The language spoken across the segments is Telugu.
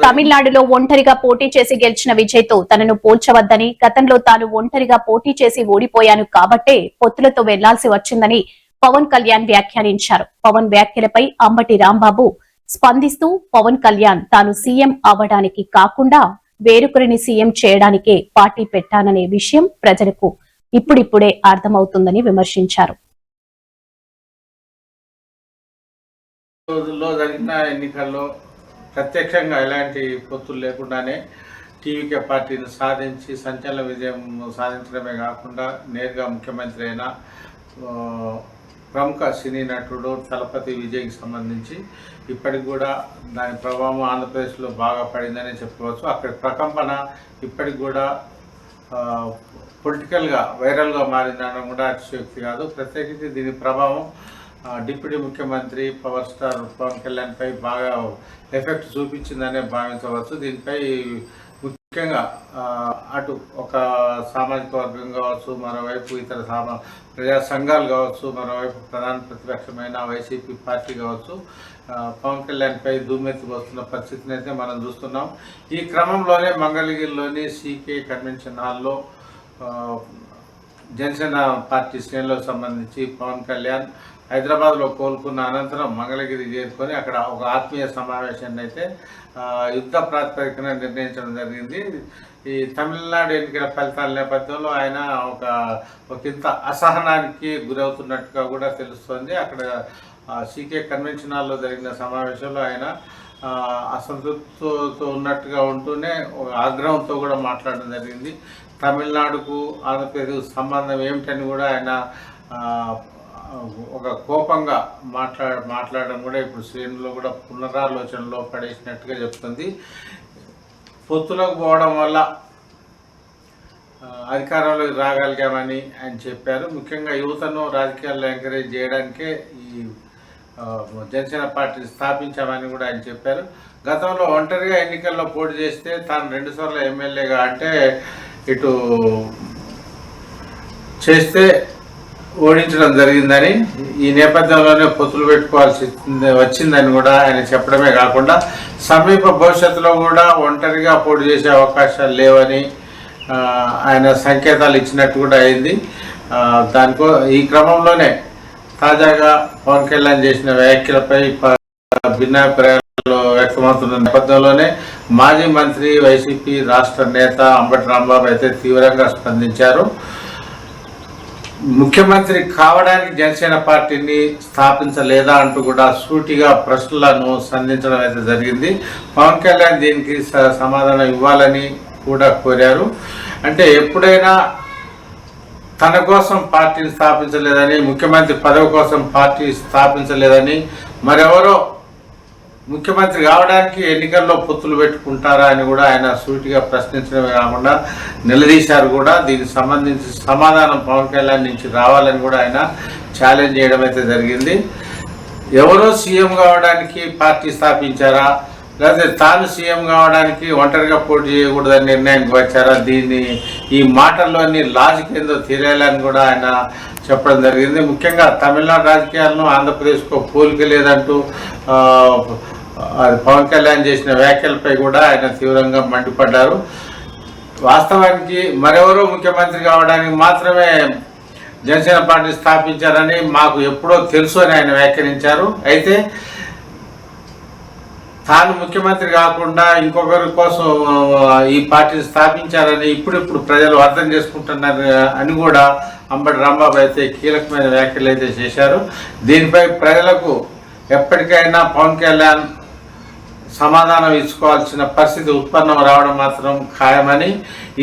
తమిళనాడులో ఒంటరిగా పోటీ చేసి గెలిచిన విజయ్తో తనను పోల్చవద్దని, గతంలో తాను ఒంటరిగా పోటీ చేసి ఓడిపోయాను కాబట్టే పొత్తులతో వెళ్లాల్సి వచ్చిందని పవన్ కళ్యాణ్ వ్యాఖ్యానించారు. పవన్ వ్యాఖ్యలపై అంబటి రాంబాబు స్పందిస్తూ పవన్ కళ్యాణ్ తాను సీఎం అవ్వడానికి కాకుండా వేరొకరిని సీఎం చేయడానికే పార్టీ పెట్టాననే విషయం ప్రజలకు ఇప్పుడిప్పుడే అర్థమవుతుందని విమర్శించారు. రోజుల్లో జరిగిన ఎన్నికల్లో ప్రత్యక్షంగా ఎలాంటి పొత్తులు లేకుండానే టీవీకే పార్టీని సాధించి సంచలన విజయం సాధించడమే కాకుండా నేరుగా ముఖ్యమంత్రి అయిన ప్రముఖ సినీ నటుడు తలపతి విజయ్కి సంబంధించి ఇప్పటికి కూడా దాని ప్రభావం ఆంధ్రప్రదేశ్లో బాగా పడిందని చెప్పుకోవచ్చు. అక్కడ ప్రకంపన ఇప్పటికి కూడా పొలిటికల్గా వైరల్గా మారిందనడం కూడా అతిశయోక్తి కాదు. ప్రత్యేకించి దీని ప్రభావం డిప్యూటీ ముఖ్యమంత్రి పవర్ స్టార్ పవన్ కళ్యాణ్పై బాగా ఎఫెక్ట్ చూపించిందనే భావించవచ్చు. దీనిపై ముఖ్యంగా అటు ఒక సామాజిక వర్గం కావచ్చు, మరోవైపు ఇతర ప్రజా సంఘాలు కావచ్చు, మరోవైపు ప్రధాన ప్రతిపక్షమైన వైసీపీ పార్టీ కావచ్చు, పవన్ కళ్యాణ్పై దుమ్మెత్తి వస్తున్న పరిస్థితిని అయితే మనం చూస్తున్నాం. ఈ క్రమంలోనే మంగళగిరిలోని సీకే కన్వెన్షన్ హాల్లో జనసేన పార్టీ శ్రేణులకు సంబంధించి పవన్ కళ్యాణ్ హైదరాబాద్లో కోలుకున్న అనంతరం మంగళగిరి చేరుకొని అక్కడ ఒక ఆత్మీయ సమావేశాన్ని అయితే యుద్ధ ప్రాతిపదికన నిర్ణయించడం జరిగింది. ఈ తమిళనాడు ఎన్నికల ఫలితాల నేపథ్యంలో ఆయన ఒకంత అసహనానికి గురవుతున్నట్టుగా కూడా తెలుస్తోంది. అక్కడ సీకే కన్వెన్షన్ హాల్లో జరిగిన సమావేశంలో ఆయన అసంతృప్తితో ఉన్నట్టుగా ఉంటూనే ఒక ఆగ్రహంతో కూడా మాట్లాడడం జరిగింది. తమిళనాడుకు ఆంధ్రప్రదేశ్ సంబంధం ఏమిటని కూడా ఆయన ఒక కోపంగా మాట్లాడడం కూడా ఇప్పుడు శ్రేణులో కూడా పునరాలోచనలో పడేసినట్టుగా చెప్తుంది. పొత్తులకు పోవడం వల్ల అధికారంలోకి రాగలిగామని ఆయన చెప్పారు. ముఖ్యంగా యువతను రాజకీయాల్లో ఎంకరేజ్ చేయడానికే ఈ జనసేన పార్టీని స్థాపించామని కూడా ఆయన చెప్పారు. గతంలో ఒంటరిగా ఎన్నికల్లో పోటీ చేస్తే తాను 2 సార్లు ఎమ్మెల్యేగా అంటే ఇటు చేస్తే ఓడించడం జరిగిందని, ఈ నేపథ్యంలోనే పొత్తులు పెట్టుకోవాల్సి వచ్చిందని కూడా ఆయన చెప్పడమే కాకుండా సమీప భవిష్యత్తులో కూడా ఒంటరిగా పోటీ చేసే అవకాశాలు లేవని ఆయన సంకేతాలు ఇచ్చినట్టు కూడా అయింది. ఈ క్రమంలోనే తాజాగా పవన్ కళ్యాణ్ చేసిన వ్యాఖ్యలపై భిన్నాభిప్రాయాలు వ్యక్తమవుతున్న నేపథ్యంలోనే మాజీ మంత్రి వైసీపీ రాష్ట్ర నేత అంబటి రాంబాబు అయితే తీవ్రంగా స్పందించారు. ముఖ్యమంత్రి కావడానికి జనసేన పార్టీని స్థాపించలేదా అంటూ కూడా సూటిగా ప్రశ్నలను సంధించడం అయితే జరిగింది. పవన్ కళ్యాణ్ దీనికి సమాధానం ఇవ్వాలని కూడా కోరారు. అంటే ఎప్పుడైనా తన కోసం పార్టీని స్థాపించలేదని, ముఖ్యమంత్రి పదవి కోసం పార్టీ స్థాపించలేదని, మరెవరో ముఖ్యమంత్రి కావడానికి ఎన్నికల్లో పొత్తులు పెట్టుకుంటారా అని కూడా ఆయన సూటిగా ప్రశ్నించడమే కాకుండా నిలదీశారు కూడా. దీనికి సంబంధించి సమాధానం పవన్ కళ్యాణ్ నుంచి రావాలని కూడా ఆయన ఛాలెంజ్ చేయడం అయితే జరిగింది. ఎవరో సీఎం కావడానికి పార్టీ స్థాపించారా, లేకపోతే తాను సీఎం కావడానికి ఒంటరిగా పోటీ చేయకూడదని నిర్ణయానికి వచ్చారా, ఈ మాటల్లోని లాజిక్ ఏందో తెలియాలని కూడా ఆయన చెప్పడం జరిగింది. ముఖ్యంగా తమిళనాడు రాజకీయాలను ఆంధ్రప్రదేశ్కు పోలిక లేదంటూ పవన్ కళ్యాణ్ చేసిన వ్యాఖ్యలపై కూడా ఆయన తీవ్రంగా మండిపడ్డారు. వాస్తవానికి మరెవరో ముఖ్యమంత్రి కావడానికి మాత్రమే జనసేన పార్టీ స్థాపించారని మాకు ఎప్పుడో తెలుసు అని ఆయన వ్యాఖ్యానించారు. అయితే తాను ముఖ్యమంత్రి కాకుండా ఇంకొకరి కోసం ఈ పార్టీని స్థాపించారని ఇప్పుడిప్పుడు ప్రజలు అర్థం చేసుకుంటున్నారు అని కూడా అంబటి రాంబాబు అయితే కీలకమైన వ్యాఖ్యలు అయితే చేశారు. దీనిపై ప్రజలకు ఎప్పటికైనా పవన్ కళ్యాణ్ సమాధానం ఇచ్చుకోవాల్సిన పరిస్థితి ఉత్పన్నం రావడం మాత్రం ఖాయమని,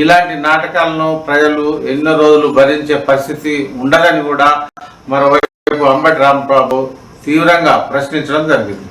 ఇలాంటి నాటకాలను ప్రజలు ఎన్నో రోజులు భరించే పరిస్థితి ఉండదని కూడా మరోవైపు అంబటి రాంబాబు తీవ్రంగా ప్రశ్నించడం జరిగింది.